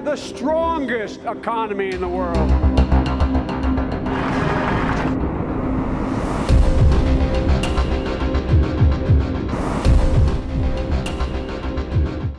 the strongest economy in the world.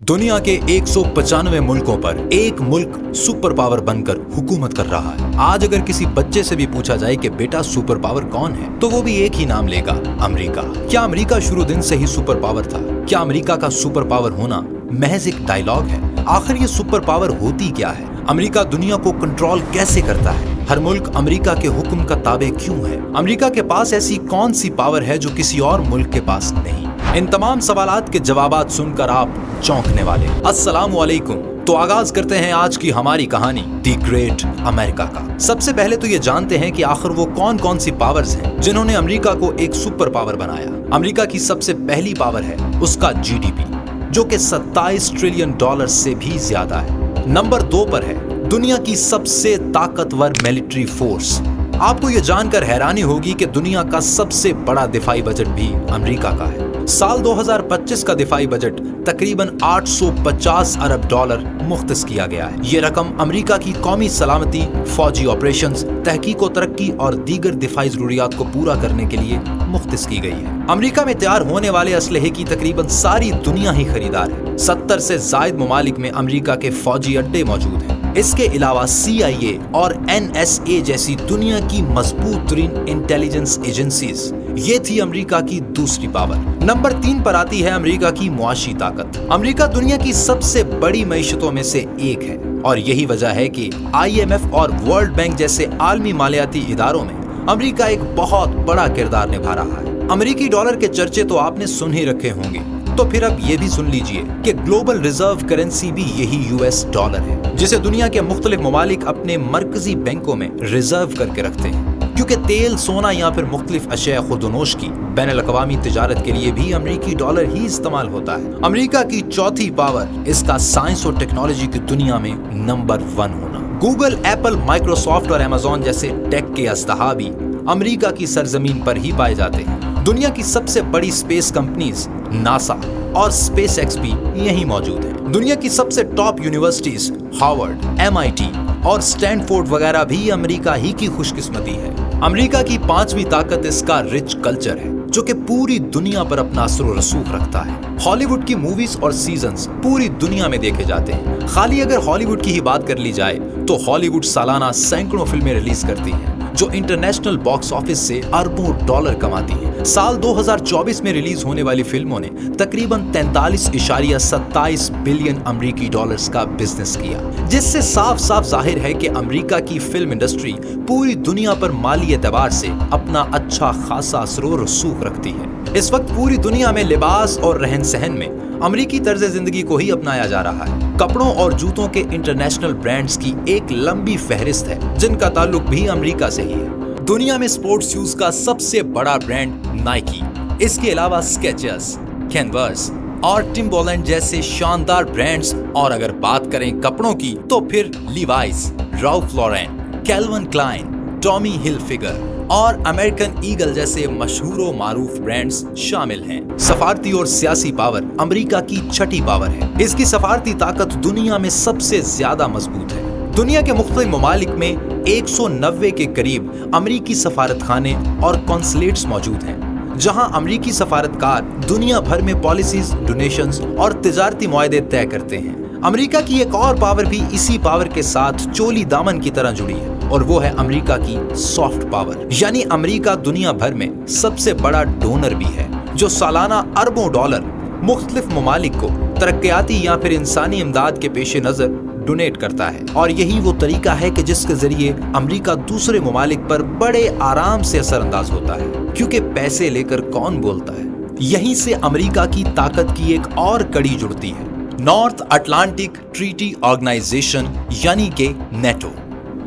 दुनिया के 195 मुल्कों पर एक मुल्क सुपर पावर बनकर हुकूमत कर रहा है। आज अगर किसी बच्चे से भी पूछा जाए कि बेटा सुपर पावर कौन है, तो वो भी एक ही नाम लेगा, अमेरिका। क्या अमेरिका शुरू दिन से ही सुपर पावर था? क्या अमेरिका का सुपर पावर होना महज एक डायलॉग है? आखिर ये सुपर पावर होती क्या है? अमेरिका दुनिया को कंट्रोल कैसे करता है? हर मुल्क अमेरिका के हुक्म का ताबे क्यों है? अमेरिका के पास ऐसी कौन सी पावर है जो किसी और मुल्क के पास नहीं? इन तमाम सवालात के जवाबात सुनकर आप चौंकने वाले। अस्सलाम वालेकुम। तो आगाज करते हैं आज की हमारी कहानी दी ग्रेट अमेरिका का। सबसे पहले तो ये जानते हैं कि आखिर वो कौन कौन सी पावर्स हैं जिन्होंने अमेरिका को एक सुपर पावर बनाया। अमेरिका की सबसे पहली पावर है उसका जीडीपी, जो कि 27 ट्रिलियन डॉलर से भी ज्यादा है। नंबर 2 पर है दुनिया की सबसे ताकतवर मिलिट्री फोर्स। आपको ये जानकर हैरानी होगी कि दुनिया का सबसे बड़ा दिफाई बजट भी अमेरिका का है। साल 2025 का दिफाई बजट तकरीबन 850 अरब डॉलर मुख्तस किया गया है। ये रकम अमेरिका की कौमी सलामती, फौजी ऑपरेशंस, तहकीक व तरक्की और दीगर दिफाई जरूरियात को पूरा करने के लिए मुख्तस की गई है। अमेरिका में तैयार होने वाले असलहे की तकरीबन सारी दुनिया ही खरीदार है। 70 से जायद ममालिक में अमेरिका के फौजी अड्डे मौजूद हैं। इसके अलावा CIA और NSA जैसी दुनिया की मजबूत तरीन इंटेलिजेंस एजेंसीज। ये थी अमेरिका की दूसरी पावर। नंबर 3 पर आती है अमेरिका की मुआशी ताकत। अमेरिका दुनिया की सबसे बड़ी मईशतों में से एक है और यही वजह है कि IMF और वर्ल्ड बैंक जैसे आलमी मालियाती इदारों में अमेरिका एक बहुत बड़ा किरदार निभा रहा है। अमेरिकी डॉलर के चर्चे तो आपने सुन ही रखे होंगे, तो फिर अब ये भी सुन लीजिए कि ग्लोबल रिजर्व करेंसी भी यही US डॉलर है, जिसे दुनिया के मुख्तलिफ ममालिक अपने मरकजी बैंकों में रिजर्व करके रखते हैं। क्योंकि तेल, सोना या फिर मुख्तलिफ अशिया खुर्दनोश की बैनुल-अक़वामी तिजारत के लिए भी अमेरिकी डॉलर ही इस्तेमाल होता है। अमेरिका की चौथी पावर इसका साइंस और टेक्नोलॉजी की दुनिया में नंबर 1 होना। गूगल, एप्पल, माइक्रोसॉफ्ट और अमेज़न जैसे टेक के अज़दहा भी अमेरिका की सरजमीन पर ही पाए जाते हैं। दुनिया की सबसे बड़ी स्पेस कंपनीज नासा और SpaceX भी यहीं मौजूद है। दुनिया की सबसे टॉप यूनिवर्सिटीज हार्वर्ड, MIT और स्टैनफोर्ड वगैरह भी अमेरिका ही की खुशकिस्मती है। अमेरिका की 5वीं ताकत इसका रिच कल्चर है, जो कि पूरी दुनिया पर अपना असर व रसूख रखता है। हॉलीवुड की मूवीज और सीजन्स पूरी दुनिया में देखे जाते हैं। खाली अगर हॉलीवुड की ही बात कर ली जाए तो हॉलीवुड सालाना सैकड़ों फिल्में रिलीज करती है, जो इंटरनेशनल बॉक्स ऑफिस से अरबों डॉलर कमाती है। साल 2024 में रिलीज होने वाली फिल्मों ने तकरीबन 43.27 बिलियन अमेरिकी डॉलर्स का बिजनेस किया, जिससे साफ साफ जाहिर है कि अमेरिका की फिल्म इंडस्ट्री पूरी दुनिया पर माली एतबार से अपना अच्छा खासा असर व रसूख रखती है। इस वक्त पूरी दुनिया में लिबास और रहन सहन में अमेरिकी तर्ज जिंदगी को ही अपनाया जा रहा है। कपड़ों और जूतों के इंटरनेशनल ब्रांड्स की एक लंबी फहरिस्त है, जिनका ताल्लुक भी अमेरिका से ही है। दुनिया में स्पोर्ट्स शूज का सबसे बड़ा ब्रांड नाइकी, इसके अलावा स्केचर्स, कैनवास और टिम्बरलैंड जैसे शानदार ब्रांड्स। और अगर बात करें कपड़ों की तो फिर Levi's, Ralph Lauren, Calvin Klein, Tommy Hilfiger और अमेरिकन ईगल जैसे मशहूर मारूफ ब्रांड्स शामिल हैं। सफारती और सियासी पावर अमेरिका की छठी पावर है। इसकी सफारती ताकत दुनिया में सबसे ज्यादा मजबूत है। दुनिया के मुख्तलिफ ममालिक में 190 के करीब अमेरिकी सफारत खाने और कॉन्सुलेट्स मौजूद हैं, जहां अमेरिकी सफारतकार दुनिया भर में पॉलिसीज, डोनेशंस और तिजारती मुआहदे तय करते हैं। अमेरिका की एक और पावर भी इसी पावर के साथ चोली दामन की तरह जुड़ी है, और वो है अमेरिका की सॉफ्ट पावर। यानी अमेरिका दुनिया भर में सबसे बड़ा डोनर भी है, जो सालाना अरबों डॉलर मुख्तलिफ ममालिक को तरक्याती या फिर इंसानी इमदाद के पेश नजर डोनेट करता है। और यही वो तरीका है कि जिसके जरिए अमेरिका दूसरे ममालिक पर बड़े आराम से असरअंदाज होता है, क्योंकि पैसे लेकर कौन बोलता है। यहीं से अमेरिका की ताकत की एक और कड़ी जुड़ती है, नॉर्थ अटलांटिक ट्रीटी ऑर्गेनाइजेशन यानी कि नेटो।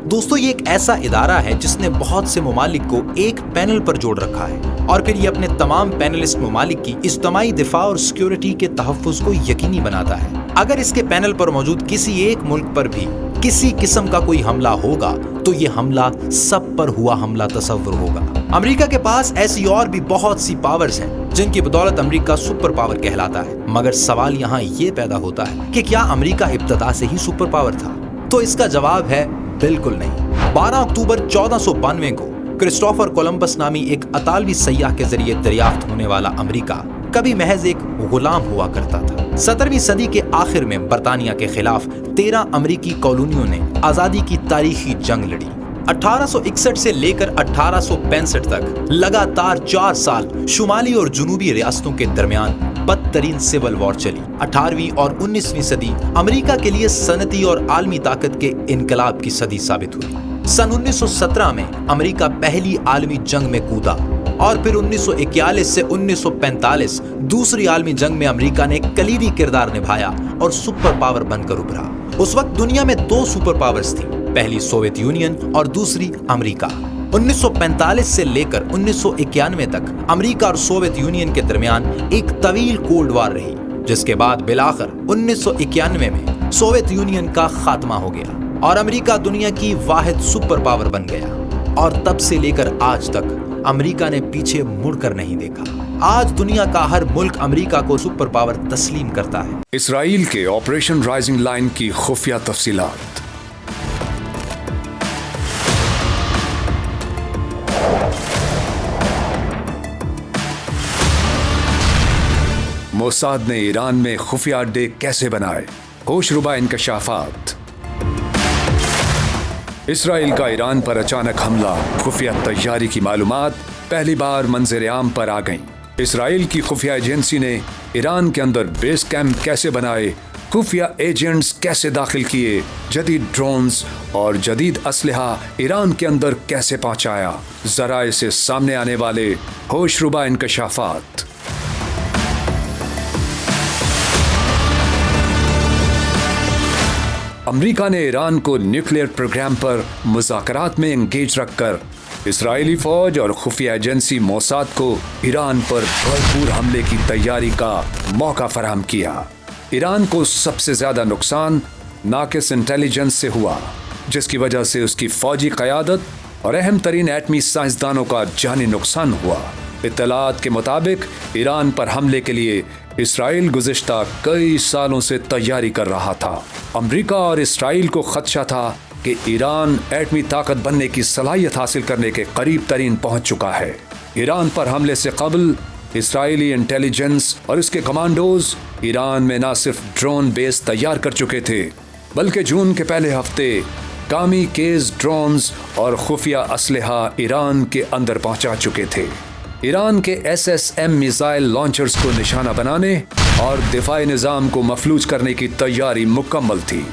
दोस्तों, ये एक ऐसा इदारा है जिसने बहुत से ममालिक को एक पैनल पर जोड़ रखा है, और फिर ये अपने तमाम पैनलिस्ट ममालिक की इज्तमाई दिफा और सिक्योरिटी के तहफ़्फ़ुज़ को यकीनी बनाता है। अगर इसके पैनल पर मौजूद किसी एक मुल्क पर भी किसी किस्म का कोई हमला होगा, तो ये हमला सब पर हुआ हमला तस्वुर होगा। अमेरिका के पास ऐसी और भी बहुत सी पावर्स हैं जिनकी बदौलत अमेरिका सुपर पावर कहलाता है। मगर सवाल यहाँ ये पैदा होता है कि क्या अमेरिका इब्तदा से ही सुपर पावर था? تو اس کا جواب ہے بالکل نہیں۔ 12 اکتوبر 1492 کو کرسٹوفر کولمبس نامی ایک اطالوی سیاح کے ذریعے دریافت ہونے والا امریکہ کبھی محض ایک غلام ہوا کرتا تھا۔ 17ویں صدی کے آخر میں برطانیہ کے خلاف 13 امریکی کالونیوں نے آزادی کی تاریخی جنگ لڑی۔ 1861 سے لے کر 1865 تک لگاتار 4 سال شمالی اور جنوبی ریاستوں کے درمیان بدترین سول وار چلی۔ 18ویں اور 19ویں صدی امریکہ کے لیے صنعتی اور عالمی طاقت کے انقلاب کی صدی ثابت ہوئی۔ سن 1917 میں امریکہ پہلی عالمی جنگ میں کودا اور پھر 1941 سے 1945 دوسری عالمی جنگ میں امریکہ نے کلیدی کردار نبھایا اور سپر پاور بن کر ابھرا۔ اس وقت دنیا میں 2 سپر پاورز تھیں، پہلی سوویت یونین اور دوسری امریکہ۔ 1945 سے لے کر 1991 تک امریکہ اور سوویت یونین کے درمیان ایک طویل کولڈ وار رہی، جس کے بعد بالآخر 1991 میں سوویت یونین کا خاتمہ ہو گیا اور امریکہ دنیا کی واحد سپر پاور بن گیا، اور تب سے لے کر آج تک امریکہ نے پیچھے مڑ کر نہیں دیکھا۔ آج دنیا کا ہر ملک امریکہ کو سپر پاور تسلیم کرتا ہے۔ اسرائیل کے آپریشن رائزنگ لائن کی خفیہ تفصیلات۔ موساد نے ایران میں خفیہ اڈے کیسے بنائے؟ ہوش ربا انکشافات۔ اسرائیل کا ایران پر اچانک حملہ، خفیہ تیاری کی معلومات پہلی بار منظر عام پر آ گئیں۔ اسرائیل کی خفیہ ایجنسی نے ایران کے اندر بیس کیمپ کیسے بنائے، خفیہ ایجنٹس کیسے داخل کیے، جدید ڈرونز اور جدید اسلحہ ایران کے اندر کیسے پہنچایا، ذرائع سے سامنے آنے والے ہوش ربا انکشافات۔ امریکہ نے ایران کو نیوکلیئر پروگرام پر مذاکرات میں انگیج رکھ کر اسرائیلی فوج اور خفیہ ایجنسی موساد کو ایران پر بھرپور حملے کی تیاری کا موقع فراہم کیا۔ ایران کو سب سے زیادہ نقصان ناقص انٹیلیجنس سے ہوا، جس کی وجہ سے اس کی فوجی قیادت اور اہم ترین ایٹمی سائنسدانوں کا جانی نقصان ہوا۔ اطلاعات کے مطابق ایران پر حملے کے لیے اسرائیل گزشتہ کئی سالوں سے تیاری کر رہا تھا۔ امریکہ اور اسرائیل کو خدشہ تھا کہ ایران ایٹمی طاقت بننے کی صلاحیت حاصل کرنے کے قریب ترین پہنچ چکا ہے۔ ایران پر حملے سے قبل اسرائیلی انٹیلیجنس اور اس کے کمانڈوز ایران میں نہ صرف ڈرون بیس تیار کر چکے تھے، بلکہ جون کے پہلے ہفتے کامی کیز ڈرونز اور خفیہ اسلحہ ایران کے اندر پہنچا چکے تھے۔ ایران کے SSM میزائل لانچرز کو نشانہ بنانے اور دفاعی نظام کو مفلوج کرنے کی تیاری مکمل تھی۔